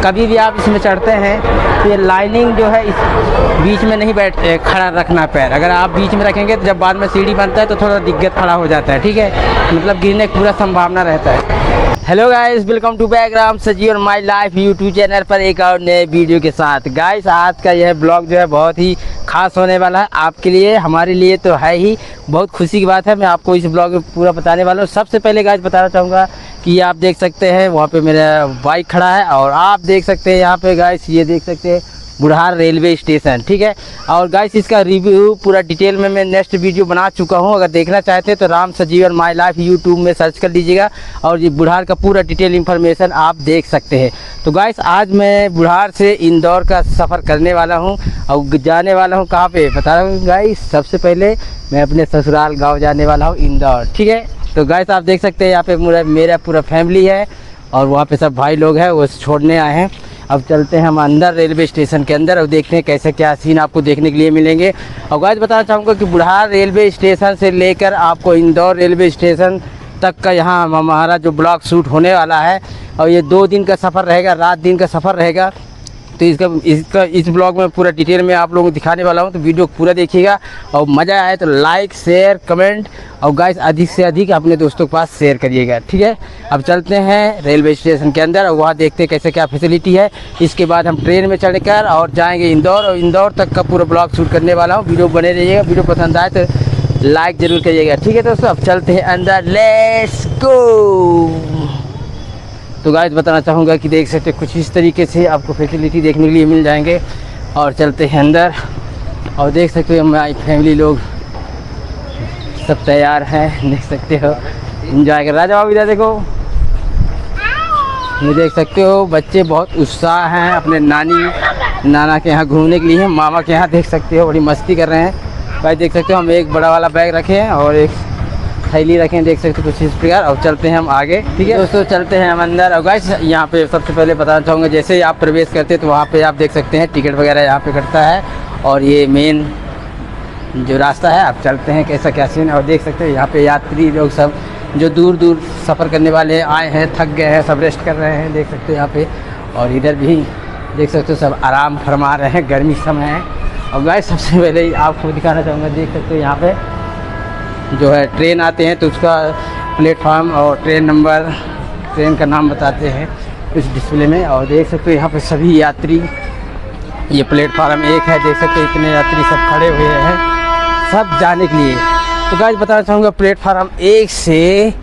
कभी भी आप इसमें चढ़ते हैं तो ये लाइनिंग जो है इस बीच में नहीं खड़ा रखना पैर। अगर आप बीच में रखेंगे तो जब बाद में सीढ़ी बनता है तो थोड़ा दिक्कत खड़ा हो जाता है, ठीक है, मतलब गिरने की पूरा संभावना रहता है। Hello guys, welcome to back राम सजी और माय लाइफ यूट्यूब चैनल पर एक और नए वीडियो के साथ। गाइस आज का यह ब्लॉग जो है बहुत ही खास होने वाला है आपके लिए, हमारे लिए तो है ही। बहुत खुशी की बात है, मैं आपको इस ब्लॉग में पूरा बताने वाला हूँ। सबसे पहले गाइस बताना चाहूँगा कि आप देख सकते हैं वहाँ पे मेरा बाइक खड़ा है और आप देख सकते हैं यहाँ पे गाइस, ये देख सकते हैं बुढ़ार रेलवे स्टेशन, ठीक है। और गाइस इसका रिव्यू पूरा डिटेल में मैं नेक्स्ट वीडियो बना चुका हूं। अगर देखना चाहते हैं तो राम सजीव और माय लाइफ यूट्यूब में सर्च कर लीजिएगा और ये बुढ़ार का पूरा डिटेल इन्फॉर्मेशन आप देख सकते हैं। तो गाइस आज मैं बुढ़ार से इंदौर का सफ़र करने वाला हूं और जाने वाला हूं कहाँ पे बता रहा हूँ गाइस। सबसे पहले मैं अपने ससुराल गाँव जाने वाला हूँ इंदौर, ठीक है। तो गाइस आप देख सकते हैं यहाँ पे मेरा पूरा फैमिली है और वहाँ पे सब भाई लोग हैं, वो छोड़ने आए हैं। अब चलते हैं हम अंदर रेलवे स्टेशन के अंदर और देखते हैं कैसे क्या सीन आपको देखने के लिए मिलेंगे। और गाइस बताना चाहूँगा कि बुढ़ार रेलवे स्टेशन से लेकर आपको इंदौर रेलवे स्टेशन तक का यहाँ हमारा जो ब्लॉग शूट होने वाला है और ये 2 दिन का सफ़र रहेगा, रात दिन का सफ़र रहेगा। तो इस ब्लॉग में पूरा डिटेल में आप लोगों को दिखाने वाला हूँ, तो वीडियो पूरा देखिएगा और मज़ा आए तो लाइक शेयर कमेंट और गाइस अधिक से अधिक अपने दोस्तों के पास शेयर करिएगा, ठीक है। अब चलते हैं रेलवे स्टेशन के अंदर और वहाँ देखते हैं कैसे क्या फैसिलिटी है। इसके बाद हम ट्रेन में चढ़कर और जाएंगे इंदौर और इंदौर तक का पूरा ब्लॉग शूट करने वाला हूँ। वीडियो बने रहिएगा, वीडियो पसंद आए तो लाइक ज़रूर करिएगा, ठीक है दोस्तों। अब चलते हैं अंदर, लेट्स गो। तो गाइस बताना चाहूँगा कि देख सकते कुछ इस तरीके से आपको फैसिलिटी देखने के लिए मिल जाएंगे। और चलते हैं अंदर और देख सकते हो हमारी फैमिली लोग सब तैयार हैं, देख सकते हो इंजॉय कर। राजा बाबू इधर देखो, ये देख सकते हो बच्चे बहुत उत्साह हैं अपने नाना के यहाँ घूमने के लिए, मामा के यहाँ देख सकते हो बड़ी मस्ती कर रहे हैं। भाई देख सकते हो हम एक बड़ा वाला बैग रखे हैं और एक थैली रखें, देख सकते हो कुछ इस प्रकार। और चलते हैं हम आगे, ठीक है दोस्तों, चलते हैं हम अंदर। और गाइस यहाँ पे सबसे पहले बताना चाहूँगा जैसे ही आप प्रवेश करते हैं तो वहाँ पे आप देख सकते हैं टिकट वगैरह यहाँ पे कटता है और ये मेन जो रास्ता है। आप चलते हैं कैसा क्या सीन। और देख सकते हैं यहाँ पे यात्री लोग सब जो दूर दूर सफ़र करने वाले आए हैं, थक गए हैं, सब रेस्ट कर रहे हैं, देख सकते हो यहाँ पे। और इधर भी देख सकते हो सब आराम फरमा रहे हैं, गर्मी समय है। और गाइस सबसे पहले आपको दिखाना चाहूँगा, देख सकते हो यहाँ पे जो है ट्रेन आते हैं तो उसका प्लेटफार्म और ट्रेन नंबर, ट्रेन का नाम बताते हैं इस डिस्प्ले में। और देख सकते हो यहाँ पे सभी यात्री, ये प्लेटफार्म 1 है, देख सकते हो इतने यात्री सब खड़े हुए हैं सब जाने के लिए। तो गाइस बताना चाहूँगा प्लेटफार्म 1 से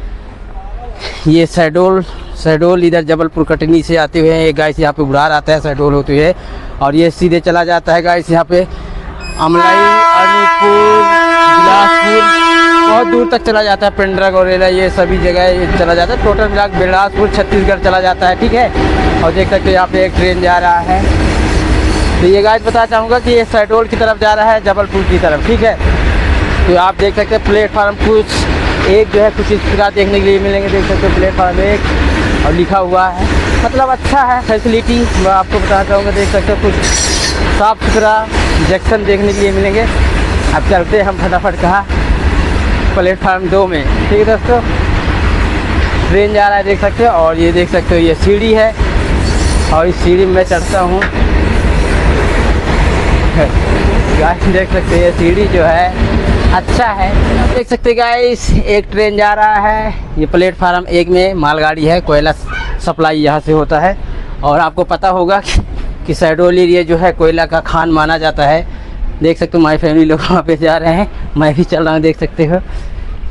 ये शहडोल इधर जबलपुर कटनी से आते हुए ये गाइस यहाँ पे बुढ़ार आता है शहडोल होते हुए और ये सीधे चला जाता है गाइस यहाँ पे अमलाई, अनूपपुर, बिलासपुर, बहुत दूर तक चला जाता है। पेंड्रा गौरेला ये सभी जगह ये चला जाता है। टोटल मिला बिलासपुर छत्तीसगढ़ चला जाता है, ठीक है। और देख सकते हो यहाँ पे एक ट्रेन जा रहा है। तो ये गाइस बताना चाहूँगा कि ये शहडोल की तरफ जा रहा है, जबलपुर की तरफ, ठीक है। तो आप देख सकते हैं प्लेटफार्म कुछ एक जो है कुछ इस प्रकार देखने के लिए मिलेंगे, देख सकते हो प्लेटफार्म 1 और लिखा हुआ है, मतलब अच्छा है फैसिलिटी। मैं आपको बताना चाहूँगा, देख सकते हो कुछ साफ़ सुथरा जंक्शन देखने के लिए मिलेंगे। अब चलते हैं हम फटाफट कहाँ, प्लेटफार्म 2 में, ठीक है दोस्तों। ट्रेन जा रहा है देख सकते हो और ये देख सकते हो ये सीढ़ी है और इस सीढ़ी में मैं चढ़ता हूँ। गाइस देख सकते हैं ये सीढ़ी जो है अच्छा है। देख सकते हैं गाइस एक ट्रेन जा रहा है, ये प्लेटफार्म 1 में मालगाड़ी है, कोयला सप्लाई यहाँ से होता है। और आपको पता होगा कि शहडोल एरिया जो है कोयला का खान माना जाता है। देख सकते हो हमारी फैमिली लोग वहाँ पे जा रहे हैं, मैं भी चल रहा हूँ, देख सकते हो।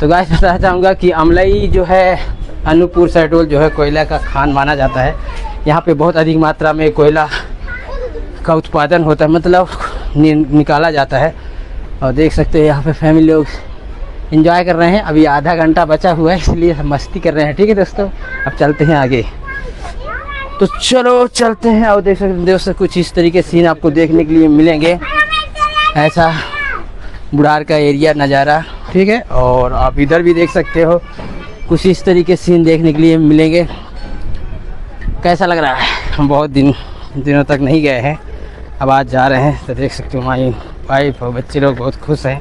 तो गाइस बताना चाहूँगा कि अमलई जो है अनूपपुर शहडोल जो है कोयला का खान माना जाता है। यहाँ पे बहुत अधिक मात्रा में कोयला का उत्पादन होता है, मतलब निकाला जाता है। और देख सकते हैं यहाँ पे फैमिली लोग एंजॉय कर रहे हैं। अभी आधा घंटा बचा हुआ है इसलिए मस्ती कर रहे हैं, ठीक है दोस्तों। अब चलते हैं आगे, तो चलो चलते हैं। और देख सकते हैं दोस्तों कुछ इस तरीके सीन आपको देखने के लिए मिलेंगे, ऐसा बुढ़ार का एरिया नज़ारा, ठीक है। और आप इधर भी देख सकते हो कुछ इस तरीके सीन देखने के लिए मिलेंगे। कैसा लग रहा है, हम बहुत दिनों तक नहीं गए हैं, अब आज जा रहे हैं। तो देख सकते हो हमारी वाइफ और बच्चे लोग बहुत खुश हैं।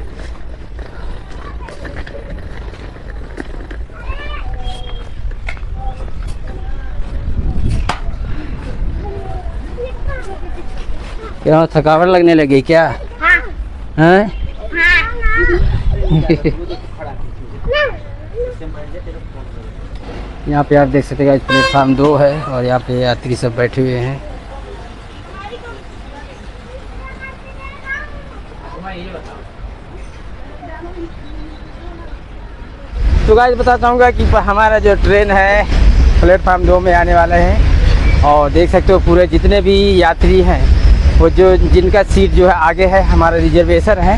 क्या थकावट लगने लगी क्या? हैं? यहाँ पे आप देख सकते हैं प्लेटफार्म 2 है और यहाँ पे यात्री सब बैठे हुए हैं। तो गाइस बता चाहूँगा कि हमारा जो ट्रेन है प्लेटफार्म 2 में आने वाले हैं और देख सकते हो पूरे जितने भी यात्री हैं वो जो जिनका सीट जो है आगे है हमारा रिजर्वेशन है।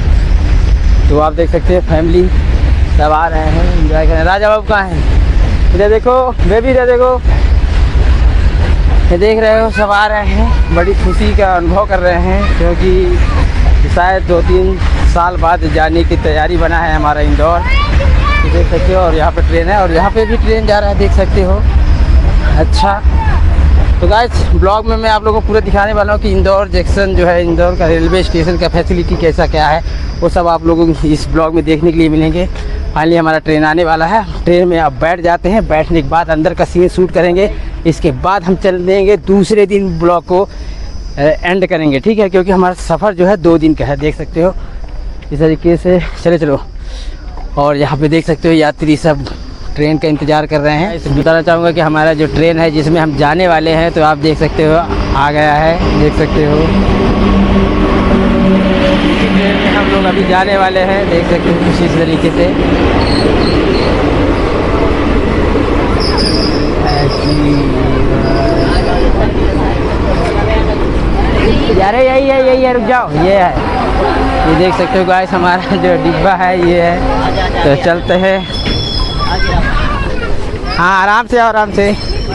तो आप देख सकते हैं फैमिली सब आ रहे हैं एंजॉय करने। राजा बाबू कहाँ हैं? इधर देखो बेबी, इधर देखो, ये देख रहे हो सब आ रहे हैं, बड़ी खुशी का अनुभव कर रहे हैं क्योंकि शायद 2-3 साल बाद जाने की तैयारी बना है हमारा इंदौर। तो देख सकते हो और यहाँ पे ट्रेन है और यहाँ पे भी ट्रेन जा रहा है, देख सकते हो। अच्छा तो गाइस ब्लॉग में मैं आप लोगों को पूरा दिखाने वाला हूँ कि इंदौर जंक्शन जो है, इंदौर का रेलवे स्टेशन का फैसिलिटी कैसा क्या है, वो सब आप लोगों को इस ब्लॉग में देखने के लिए मिलेंगे। फाइनली हमारा ट्रेन आने वाला है, ट्रेन में अब बैठ जाते हैं, बैठने के बाद अंदर का सीन शूट करेंगे, इसके बाद हम चल देंगे दूसरे दिन ब्लॉग को एंड करेंगे, ठीक है, क्योंकि हमारा सफ़र जो है 2 दिन का है, देख सकते हो इस तरीके से। चलो और यहाँ पे देख सकते हो यात्री सब ट्रेन का इंतज़ार कर रहे हैं। इसमें बताना चाहूँगा कि हमारा जो ट्रेन है जिसमें हम जाने वाले हैं, तो आप देख सकते हो आ गया है, देख सकते हो ट्रेन में हम लोग अभी जाने वाले हैं, देख सकते हो कुछ इस तरीके से। यही है, रुक जाओ, ये है, ये देख सकते हो गाइस हमारा जो डिब्बा है ये है। तो चलते हैं, हाँ आराम से।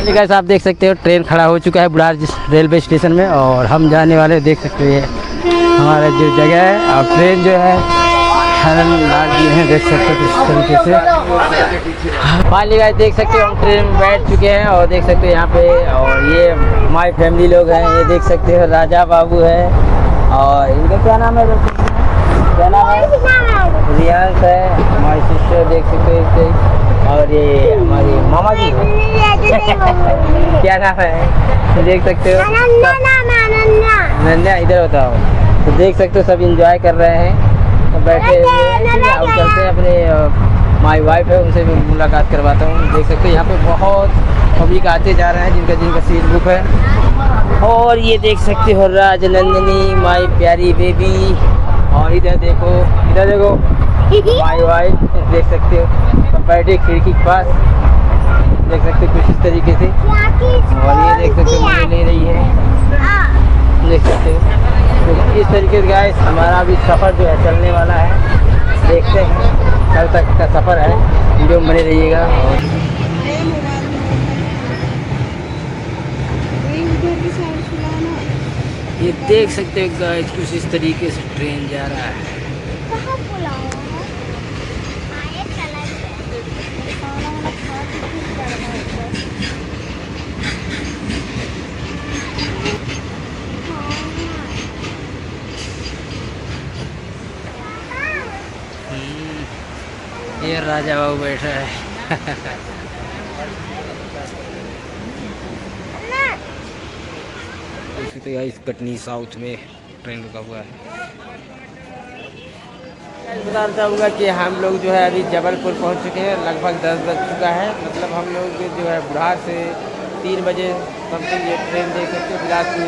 गाइस आप देख सकते हो ट्रेन खड़ा हो चुका है बुढ़ार रेलवे स्टेशन में और हम जाने वाले, देख सकते हो ये हमारा जो जगह है। और ट्रेन जो है हरन लाल जी हैं, देख सकते हो किस तरीके से। फाइनली गाइस देख सकते हो हम ट्रेन में बैठ चुके हैं और देख सकते हो यहाँ पे, और ये हमारी फैमिली लोग हैं, ये देख सकते हो राजा बाबू है और इनका क्या नाम है, क्या नाम है, रियांश है, हमारी सिस्टर देख सकते हो, और ये हमारी मामा जी क्या नाम है देख सकते हो, नन्या, इधर बताओ। तो देख सकते हो सब एंजॉय कर रहे हैं, तो बैठे हुए हैं। अब चलते हैं अपने माई वाइफ है उनसे भी मुलाकात करवाता हूँ। देख सकते हो यहाँ पे बहुत पब्लिक आते जा रहे हैं जिनका सीट बुक है। और ये देख सकते हो राजनंदिनी माई प्यारी बेबी, और इधर देखो माई वाइफ, देख सकते हो सब बैठे खिड़की के पास, देख सकते हो कुछ इस तरीके से। और ये देख सकते हो मजे ले रही है, देख सकते हो। तो इस तरीके से गाइस हमारा अभी सफ़र जो है चलने वाला है, देखते हैं कल तक का सफ़र है, वीडियो में बने रहिएगा। ये देख सकते हो गाइस कुछ इस तरीके से ट्रेन जा रहा है। ये राजा बाबू बैठा है तो इस कटनी साउथ में ट्रेन रुका हुआ है। बताना चाहूँगा कि हम लोग जो है अभी जबलपुर पहुँच चुके हैं, लगभग 10 बज चुका है। मतलब हम लोग जो है बुढ़ार से 3 बजे समथिंग ये ट्रेन देख सकते हो, बिलासपुर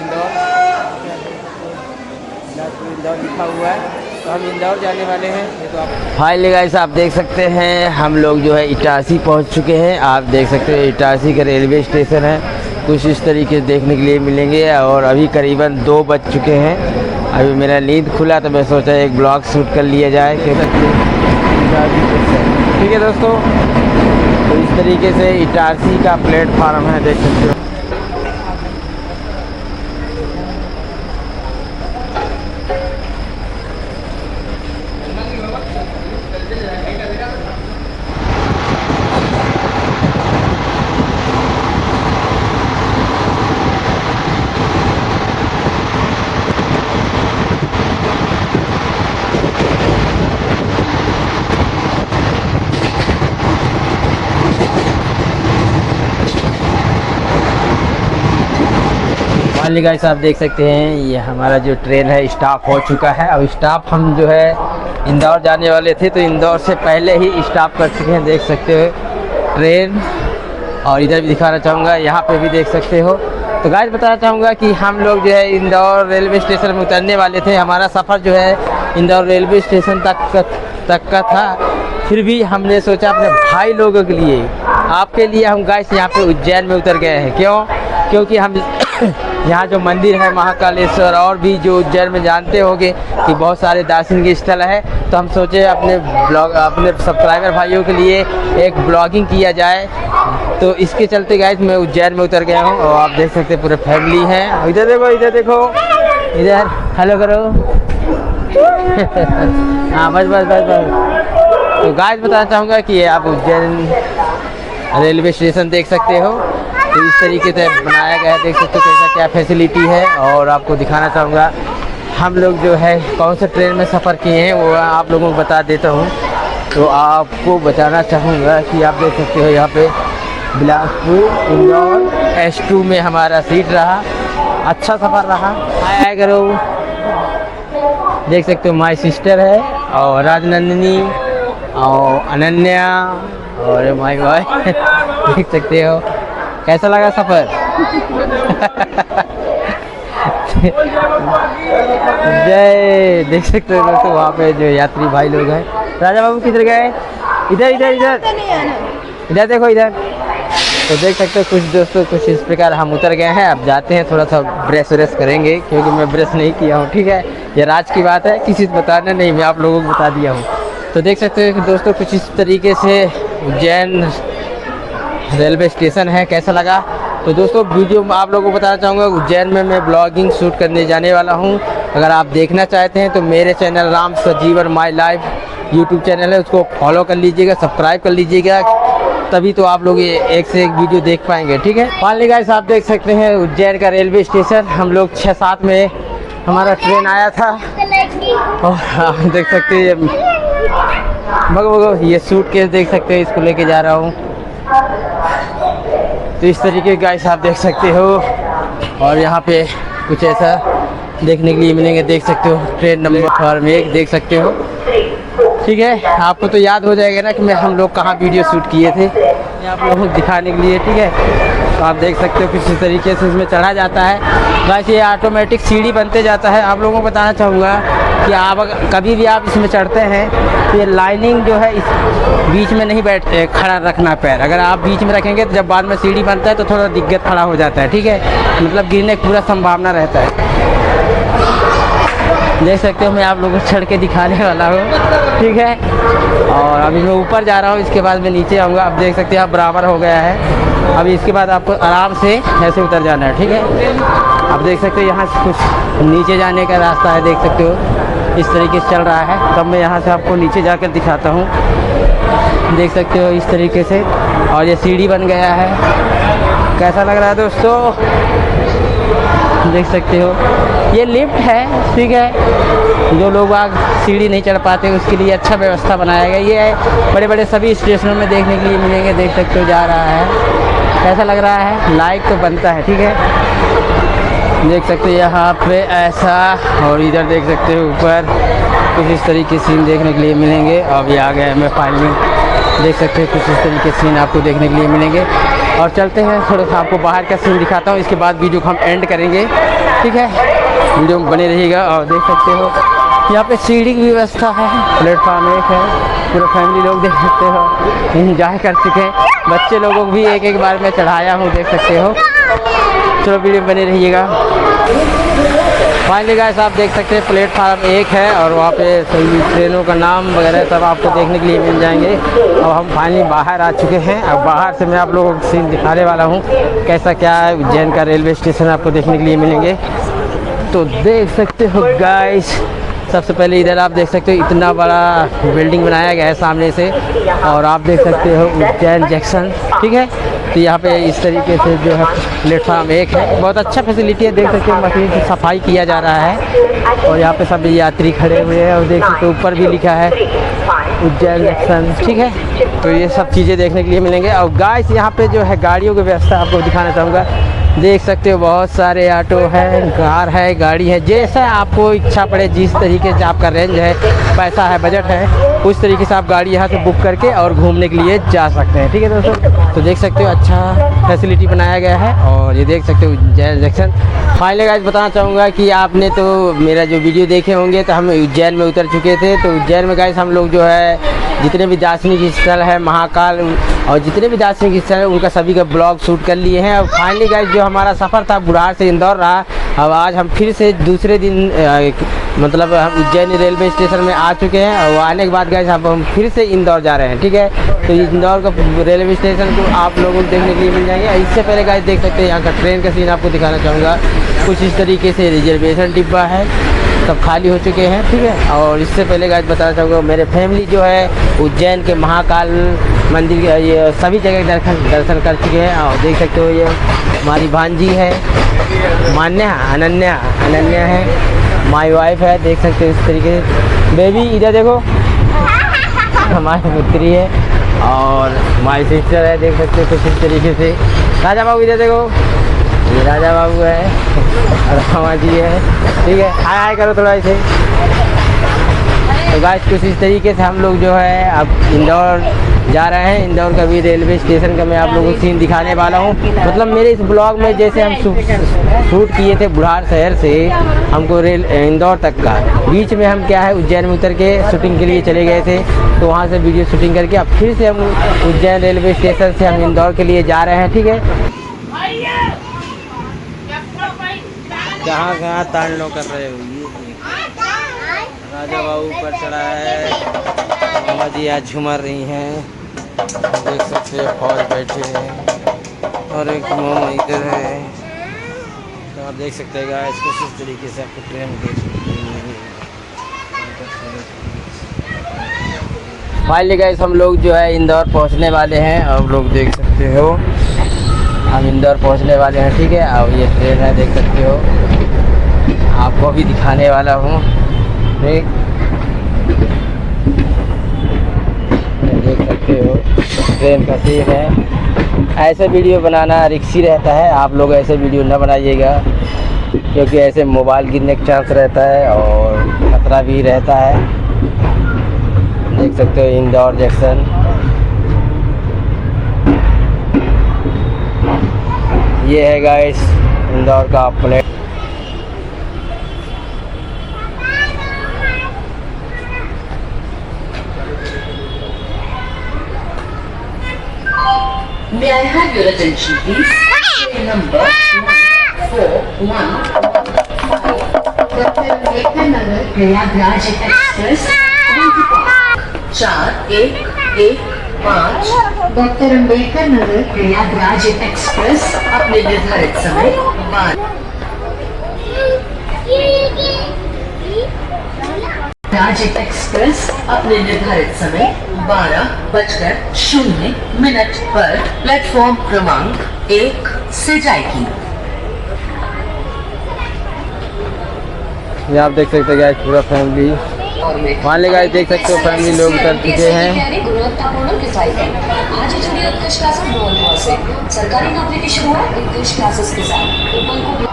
इंदौर लिखा हुआ है, तो हम इंदौर जाने वाले हैं। ये तो आप फाइनली गाइस आप देख सकते हैं हम लोग जो है इटारसी पहुंच चुके हैं। आप देख सकते हैं इटारसी का रेलवे स्टेशन है, कुछ इस तरीके से देखने के लिए मिलेंगे। और अभी करीबन 2 बज चुके हैं, अभी मेरा नींद खुला तो मैं सोचा एक ब्लॉग शूट कर लिया जाए। ठीक है दोस्तों, तो इस तरीके से इटारसी का प्लेटफार्म है, देख सकते हो। फाइनली गाइस आप देख सकते हैं ये हमारा जो ट्रेन है स्टॉप हो चुका है। अब स्टॉप हम जो है इंदौर जाने वाले थे, तो इंदौर से पहले ही स्टॉप कर चुके हैं, देख सकते हो ट्रेन। और इधर भी दिखाना चाहूँगा, यहाँ पे भी देख सकते हो। तो गाइस बताना चाहूँगा कि हम लोग जो है इंदौर रेलवे स्टेशन में उतरने वाले थे। हमारा सफ़र जो है इंदौर रेलवे स्टेशन तक का था, फिर भी हमने सोचा अपने भाई लोगों के लिए, आपके लिए हम गाइस यहाँ पे उज्जैन में उतर गए हैं। क्योंकि हम यहाँ जो मंदिर है महाकालेश्वर, और भी जो उज्जैन में जानते होंगे कि बहुत सारे दार्शनिक स्थल है, तो हम सोचे अपने सब्सक्राइबर भाइयों के लिए एक ब्लॉगिंग किया जाए। तो इसके चलते गाइस मैं उज्जैन में उतर गया हूँ। और आप देख सकते हैं पूरे फैमिली है। इधर देखो, इधर देखो, इधर हेलो करो। हाँ बस बस बस बस। तो गाइस बताना चाहूँगा कि आप उज्जैन रेलवे स्टेशन देख सकते हो, तो इस तरीके से बनाया गया है, देख सकते हो कैसा क्या फैसिलिटी है। और आपको दिखाना चाहूँगा हम लोग जो है कौन से ट्रेन में सफ़र किए हैं वो आप लोगों को बता देता हूँ। तो आपको बताना चाहूँगा कि आप देख सकते हो यहाँ पे बिलासपुर इंदौर S2 में हमारा सीट रहा, अच्छा सफ़र रहा। आया करो, देख सकते हो माय सिस्टर है और राजनंदिनी और अनन्या और माय बॉय देख सकते हो। कैसा लगा सफ़र? जय। देख सकते हो दोस्तों वहाँ पे जो यात्री भाई लोग हैं। राजा बाबू किधर गए? इधर इधर इधर इधर देखो इधर। तो देख सकते हो कुछ दोस्तों कुछ इस प्रकार हम उतर गए हैं। अब जाते हैं, थोड़ा सा ब्रश व्रश करेंगे, क्योंकि मैं ब्रश नहीं किया हूँ, ठीक है। ये राज की बात है, किसी से बताना नहीं, मैं आप लोगों को बता दिया हूँ। तो देख सकते हो दोस्तों कुछ इस तरीके से उज्जैन रेलवे स्टेशन है। कैसा लगा? तो दोस्तों वीडियो में आप लोगों को बताना चाहूँगा उज्जैन में मैं ब्लॉगिंग शूट करने जाने वाला हूँ। अगर आप देखना चाहते हैं तो मेरे channel Ram Sajivan my life YouTube channel है, उसको फॉलो कर लीजिएगा, सब्सक्राइब कर लीजिएगा, तभी तो आप लोग ये एक से एक वीडियो देख पाएंगे, ठीक है। फाइनली गाइस आप देख सकते हैं उज्जैन का रेलवे स्टेशन। हम लोग 6-7 में हमारा ट्रेन आया था। और आप देख सकते हैं भगो ये सूटकेस देख सकते हैं, इसको लेके जा रहा हूँ। तो इस तरीके गाइस आप देख सकते हो। और यहाँ पे कुछ ऐसा देखने के लिए मिलेंगे, देख सकते हो ट्रेन नंबर 1 देख सकते हो, ठीक है। आपको तो याद हो जाएगा ना कि हम लोग कहाँ वीडियो शूट किए थे, आप लोगों को दिखाने के लिए, ठीक है। तो आप देख सकते हो किसी तरीके से इसमें चढ़ा जाता है। गाइस ये ऑटोमेटिक सीढ़ी बनते जाता है। आप लोगों को बताना चाहूँगा कि आप कभी भी आप इसमें चढ़ते हैं तो ये लाइनिंग जो है इस बीच में नहीं खड़ा रखना पैर। अगर आप बीच में रखेंगे तो जब बाद में सीढ़ी बनता है तो थोड़ा दिक्कत खड़ा हो जाता है, ठीक है। मतलब गिरने की पूरा संभावना रहता है। देख सकते हो मैं आप लोगों को चढ़ के दिखाने वाला हूँ, ठीक है। और अभी मैं ऊपर जा रहा हूँ, इसके बाद मैं नीचे आऊँगा। आप देख सकते हैं आप बराबर हो गया है। अभी इसके बाद आपको आराम से ऐसे उतर जाना है, ठीक है। आप देख सकते हो यहाँ से कुछ नीचे जाने का रास्ता है, देख सकते हो इस तरीके से चल रहा है। तब मैं यहाँ से आपको नीचे जाकर दिखाता हूँ, देख सकते हो इस तरीके से। और ये सीढ़ी बन गया है। कैसा लग रहा है दोस्तों? देख सकते हो ये लिफ्ट है, ठीक है। जो लोग आग सीढ़ी नहीं चढ़ पाते उसके लिए अच्छा व्यवस्था बनाया गया। ये है बड़े बड़े सभी स्टेशनों में देखने के लिए मिलेंगे, देख सकते हो जा रहा है। कैसा लग रहा है? लाइक तो बनता है, ठीक है। देख सकते हो यहाँ पे ऐसा, और इधर देख सकते हो ऊपर कुछ इस तरीके सीन देखने के लिए मिलेंगे। अभी आ गए मैं फाइनली, देख सकते हो कुछ इस तरीके सीन आपको देखने के लिए मिलेंगे। और चलते हैं, थोड़ा सा आपको बाहर का सीन दिखाता हूँ, इसके बाद वीडियो को हम एंड करेंगे, ठीक है। वीडियो में बने रहिएगा। और देख सकते हो यहाँ पे सीढ़ी की व्यवस्था है, प्लेटफॉर्म 1 है। पूरे फैमिली लोग देख सकते हो इंजॉय कर चुके हैं। बच्चे लोगों को भी एक बार मैं चढ़ाया हूँ, देख सकते हो। चलो वीडियो में बने रहिएगा। फाइनली गाइस आप देख सकते हैं प्लेटफार्म 1 है, और वहाँ पे सभी ट्रेनों का नाम वगैरह सब आपको देखने के लिए मिल जाएंगे। अब हम फाइनली बाहर आ चुके हैं। अब बाहर से मैं आप लोगों को सीन दिखाने वाला हूँ कैसा क्या है उज्जैन का रेलवे स्टेशन, आपको देखने के लिए मिलेंगे। तो देख सकते हो गाइस, सबसे पहले इधर आप देख सकते हो इतना बड़ा बिल्डिंग बनाया गया है सामने से। और आप देख सकते हो उज्जैन जंक्शन, ठीक है। तो यहाँ पे इस तरीके से जो है प्लेटफार्म 1 है, बहुत अच्छा फैसिलिटी है। देख सकते हो मशीन की सफाई किया जा रहा है। और यहाँ पे सब यात्री खड़े हुए हैं। और देख सकते हो ऊपर भी लिखा है उज्जैन जंक्शन, ठीक है। तो ये सब चीज़ें देखने के लिए मिलेंगे। और गाइस यहाँ पे जो है गाड़ियों की व्यवस्था आपको दिखाना चाहूँगा। देख सकते हो बहुत सारे ऑटो है, कार है, गाड़ी है, जैसा आपको इच्छा पड़े, जिस तरीके से आपका रेंज है, पैसा है, बजट है, उस तरीके से आप गाड़ी यहाँ से बुक करके और घूमने के लिए जा सकते हैं। ठीक है दोस्तों, तो देख सकते हो अच्छा फैसिलिटी बनाया गया है। और ये देख सकते हो उज्जैन जंक्शन। फाइनली गाइस बताना चाहूँगा कि आपने तो मेरा जो वीडियो देखे होंगे, तो हम उज्जैन में उतर चुके थे। तो उज्जैन में गाइस हम लोग जो है जितने भी दार्शनिक स्थल है, महाकाल और जितने भी दार्शनिक स्थल है, उनका सभी का ब्लॉग शूट कर लिए हैं। और फाइनली गाइस जो हमारा सफ़र था बुढ़ार से इंदौर रहा। अब आज हम फिर से दूसरे दिन मतलब हम उज्जैन रेलवे स्टेशन में आ चुके हैं। और आने के बाद गाइस अब हम फिर से इंदौर जा रहे हैं। ठीक है, तो इंदौर का रेलवे स्टेशन को आप लोगों को देखने के लिए मिल जाएंगे। इससे पहले गाइस देख सकते हैं यहाँ का ट्रेन का सीन आपको दिखाना चाहूँगा। कुछ इस तरीके से रिजर्वेशन डिब्बा है, सब खाली हो चुके हैं। ठीक है, और इससे पहले गाइस बताना चाहूँगा मेरे फैमिली जो है उज्जैन के महाकाल मंदिर ये सभी जगह दर्शन कर चुके हैं। और देख सकते हो ये हमारी भांजी है अनन्या है, माई वाइफ है, देख सकते हो इस तरीके से। बेबी इधर देखो, हमारी पुत्री है और माई सिस्टर है, देख सकते हो कुछ इस तरीके से। राजा बाबू इधर देखो, ये राजा बाबू है और मामा जी है। ठीक है, हाय हाय करो थोड़ा ऐसे। तो गाइस कुछ इस तरीके से हम लोग जो है अब इंदौर जा रहे हैं। इंदौर का भी रेलवे स्टेशन का मैं आप लोगों को सीन दिखाने वाला हूँ। मतलब मेरे इस ब्लॉग में जैसे हम शूट किए थे बुढ़ार शहर से हमको इंदौर तक का, बीच में हम क्या है उज्जैन में उतर के शूटिंग के लिए चले गए थे। तो वहाँ से वीडियो शूटिंग करके अब फिर से हम उज्जैन रेलवे स्टेशन से हम इंदौर के लिए जा रहे हैं। ठीक है, कहाँ तांडव कर रहे हो, राजा बाबू पर चढ़ा है, मामा जी आज झूमर रही हैं, देख सकते हो फौज बैठे हैं और एक मामा इधर है। तो आप देख सकते हैं गाइस कुछ इस तरीके से आपको ट्रेन देख फाइनली गाइस हम लोग जो है इंदौर पहुंचने वाले हैं। आप लोग देख सकते हो हम इंदौर पहुंचने वाले हैं। ठीक है, अब ये ट्रेन है, देख सकते हो, आपको भी दिखाने वाला हूँ। देख सकते हो ट्रेन का सीन है। ऐसे वीडियो बनाना रिस्की रहता है, आप लोग ऐसे वीडियो न बनाइएगा क्योंकि ऐसे मोबाइल गिरने का चांस रहता है और खतरा भी रहता है। देख सकते हो इंदौर जंक्शन, ये है गाइस इंदौर का plate. May I have your attention, please? Train number 141 Dr. Ambedkar Nagar Prayagraj express 4115 doctor Ambedkar Nagar Prayagraj express अपने निर्धारित समय 12 राज एक्सप्रेस अपने निर्धारित समय 12:00 पर प्लेटफॉर्म क्रमांक 1 से जाएगी। ये आप देख सकते हैं पूरा फैमिली, मान लेगा देख सकते हो फैमिली लोग उतर चुके हैं। गुणवत्तापूर्ण किफायती आज ही जुड़ी उत्कृष्ट क्लासेस से सरकारी नौकरी की शुरुआत उत्कृष्ट क्लासेस के साथ।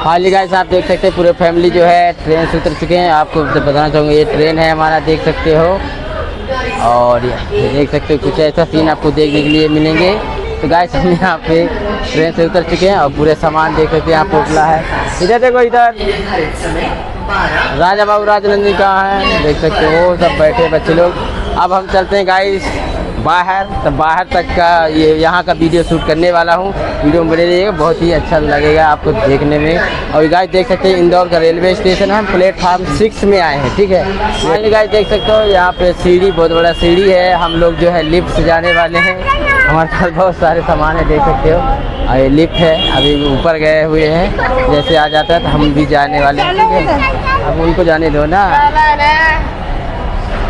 हाँ जी गाइस आप देख सकते हैं पूरे फैमिली जो है ट्रेन से उतर चुके हैं। आपको बताना चाहूँगा ये ट्रेन है हमारा, देख सकते हो, और ये देख सकते हो कुछ ऐसा सीन आपको देखने के लिए मिलेंगे। तो गाइस हम यहाँ पे ट्रेन से उतर चुके हैं और पूरे सामान देख सकते हैं, यहाँ पोटला है, इधर देखो, इधर राजा बाबू राजनंदी कहाँ है, देख सकते हो, सब बैठे बच्चे लोग। अब हम चलते हैं गाइस बाहर, तो बाहर तक का ये यहाँ का वीडियो शूट करने वाला हूँ। वीडियो में बने रहिएगा, बहुत ही अच्छा लगेगा आपको देखने में। और गाइस देख सकते हैं इंदौर का रेलवे स्टेशन है, हम प्लेटफार्म 6 में आए हैं। ठीक है, ये गाइस देख सकते हो यहाँ पे सीढ़ी, बहुत बड़ा सीढ़ी है। हम लोग जो है लिफ्ट से जाने वाले हैं, हमारे पास बहुत सारे सामान है, देख सकते हो। और ये लिफ्ट है, अभी ऊपर गए हुए हैं, जैसे आ जाता है तो हम भी जाने वाले हैं। ठीक है, अब उनको जाने दो ना।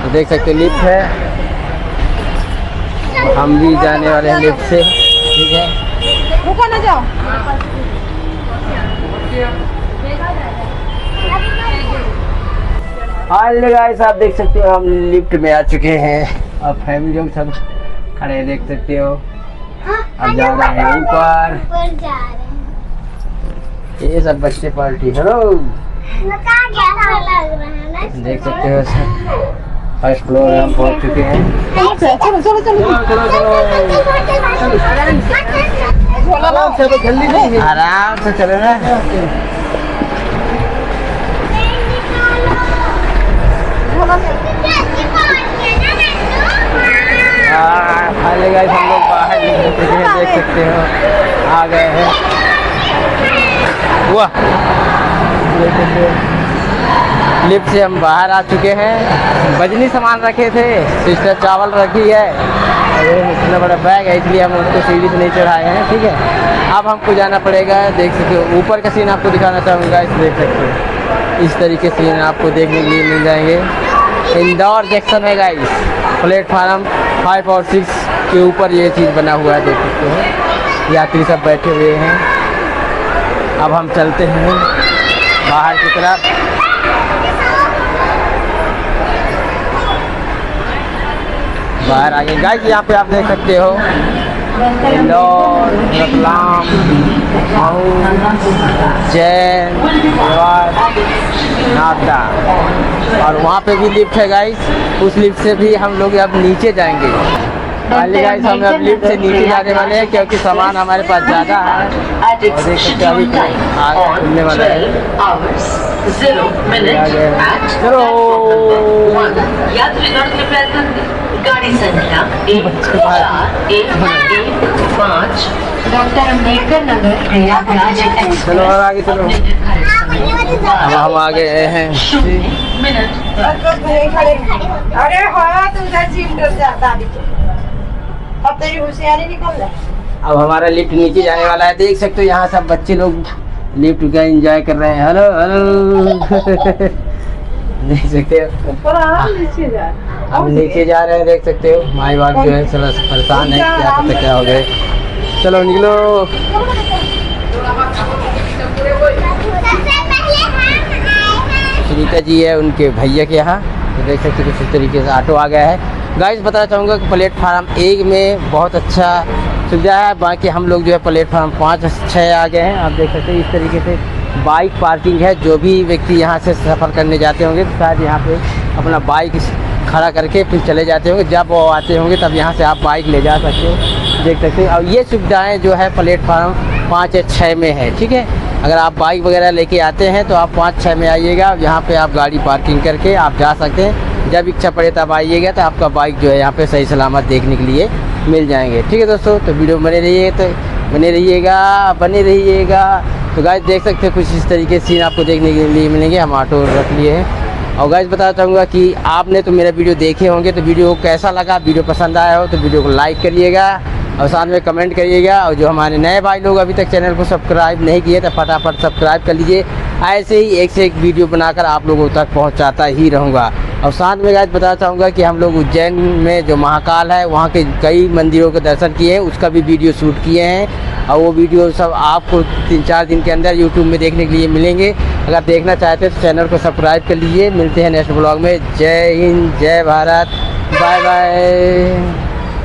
तो देख सकते हो लिफ्ट है, हम भी जाने वाले हैं लिफ्ट से। ठीक है, रुको ना जाओ। हाय गाइस आप देख सकते हो हम लिफ्ट में आ चुके हैं। अब फैमिली लोग सब खड़े देख सकते हो। अब जा रहे हैं ऊपर। ये सब बच्चे पार्टी। हेलो, देख सकते हो फर्स्ट फ्लोर हम पहुंच चुके हैं। चलो चलो चलो जल्दी नहीं, आराम से चले ना। फाइनली गाइस हम लोग बाहर निकल चुके हैं, देख सकते हो आ गए हैं। वाह, देख सकते हो लिफ्ट से हम बाहर आ चुके हैं। बजनी सामान रखे थे, सिस्टर चावल रखी है और ये इतना बड़ा बैग है, इसलिए हम उसको सीढ़ी से नहीं चढ़ाए हैं। ठीक है, अब हमको जाना पड़ेगा। देख सकते हो ऊपर का सीन आपको दिखाना चाहूँगा। इस देख सकते हो इस तरीके से सीन आपको देखने के लिए मिल जाएंगे। इंदौर जंक्शन है गाइस, प्लेटफार्म 5 और 6 के ऊपर ये चीज़ बना हुआ है, देख सकते हो। यात्री सब बैठे हुए हैं। अब हम चलते हैं बाहर की तरफ। बाहर आगे गाइस, यहाँ पे आप देख सकते हो इंदौर, रतलाम, मऊ, जैन, नागदा, और वहाँ पे भी लिफ्ट है गाइस। उस लिफ्ट से भी हम लोग अब नीचे जाएंगे। पहले गाइस हम अब लिफ्ट से नीचे जाने वाले हैं, क्योंकि सामान हमारे पास ज़्यादा है। और देख सकते हैं अभी खुलने वाला है। चलो गाड़ी संख्या 1415 डॉक्टर अम्बेडकर नगर प्रयागराज एक्सप्रेस। चलो और आगे चलो। अब हम आ गए हैं। अरे हाँ तो उधर सीट डर जाता अब तेरी होशियारी निकल रहा। अब हमारा लिफ्ट नीचे जाने वाला है। देख सकते हो यहाँ सब बच्चे लोग लिफ्ट का एंजॉय कर रहे हैं। हेलो हेलो देख सकते हो ऊपर आ नीचे जा। हम नीचे जा रहे हैं, देख सकते हो। माई बाप जो है थोड़ा परेशान है, क्या पता क्या हो गए। चलो निकलो। सुनीता जी है उनके भैया के यहाँ, तो देख सकते हो कुछ इस तरीके से ऑटो आ गया है। गाइस बताना चाहूँगा कि प्लेटफार्म 1 में बहुत अच्छा सुविधा है। बाकी हम लोग जो है प्लेटफार्म 5-6 आ गए हैं। आप देख सकते हैं इस तरीके से बाइक पार्किंग है। जो भी व्यक्ति यहाँ से सफ़र करने जाते होंगे तो शायद यहाँ पे अपना बाइक खड़ा करके फिर चले जाते होंगे। जब वो आते होंगे तब यहाँ से आप बाइक ले जा सकते हो, देख सकते हैं। और ये सुविधाएं जो है प्लेटफार्म 5 या 6 में है। ठीक है, अगर आप बाइक वगैरह लेके आते हैं तो आप 5-6 में आइएगा। यहाँ पे आप गाड़ी पार्किंग करके आप जा सकते हैं। जब इच्छा पड़े तब आइएगा, तो आपका बाइक जो है यहाँ पे सही सलामत देखने के लिए मिल जाएंगे। ठीक है दोस्तों, तो वीडियो बने रहिएगा। तो गाइस देख सकते हो कुछ इस तरीके से सीन आपको देखने के लिए मिलेंगे। हम ऑटो रख लिए हैं। और गाइस बताना चाहूँगा कि आपने तो मेरा वीडियो देखे होंगे, तो वीडियो कैसा लगा, वीडियो पसंद आया हो तो वीडियो को लाइक करिएगा और साथ में कमेंट करिएगा। और जो हमारे नए भाई लोग अभी तक चैनल को सब्सक्राइब नहीं किए तो फटाफट सब्सक्राइब कर लीजिए। ऐसे ही एक से एक वीडियो बनाकर आप लोगों तक पहुंचाता ही रहूँगा। और साथ में गाइस बताना चाहूँगा कि हम लोग उज्जैन में जो महाकाल है वहाँ के कई मंदिरों के दर्शन किए हैं, उसका भी वीडियो शूट किए हैं। और वो वीडियो सब आपको 3-4 दिन के अंदर यूट्यूब में देखने के लिए मिलेंगे। अगर देखना चाहते हैं तो चैनल को सब्सक्राइब कर लीजिए। मिलते हैं नेक्स्ट ब्लॉग में। जय हिंद, जय भारत, बाय बाय।